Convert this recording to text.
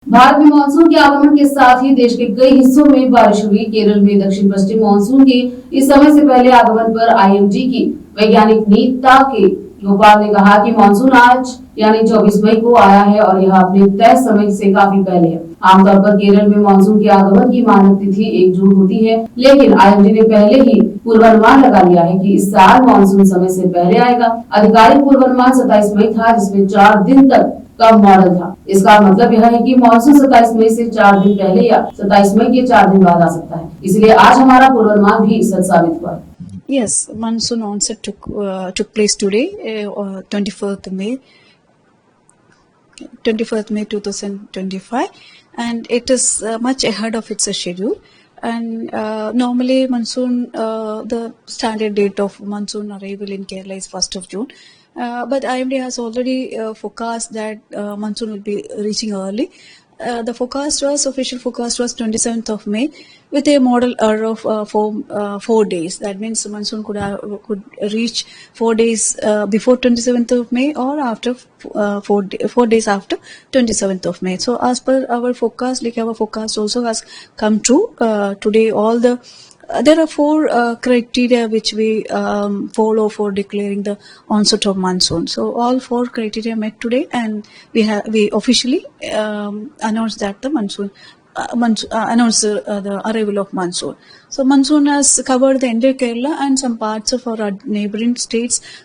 भारत में मानसून के आगमन के साथ ही देश के कई हिस्सों में बारिश हुई। केरल में दक्षिण पश्चिम मानसून के इस समय से पहले आगमन पर IMD की वैज्ञानिक नीता के गोपाल ने कहा कि मानसून आज यानी 24 मई को आया है और यह अपने तय समय से काफी पहले है। आमतौर पर केरल में मानसून के आगमन की मानक तिथि 1 जून होती है, लेकिन IMD ने पहले ही पूर्वानुमान लगा लिया है कि इस साल मानसून समय से पहले आएगा। आधिकारिक पूर्वानुमान 27 मई था, जिसमें 4 दिन तक का मॉडल था। इसका मतलब यह है कि मानसून 27 मई से 4 दिन पहले या 27 मई के 4 दिन बाद आ सकता है। इसलिए आज हमारा पूर्वानुमान भी सच साबित हुआ। Yes, monsoon onset took place today, 21st May 2025, and it is much ahead of its schedule. And normally monsoon, the standard date of monsoon arrival in Kerala is 1st of June. But IMD has already forecast that monsoon will be reaching early. The official forecast was 27th of May with a model error of 4 days. That means monsoon could reach 4 days before 27th of May or after 4 days after 27th of May. So as per our forecast, like our forecast also has come true. Today there are 4 criteria which we follow for declaring the onset of monsoon. So all 4 criteria met today, and we officially announced that the the arrival of monsoon. So monsoon has covered the entire Kerala and some parts of our neighboring states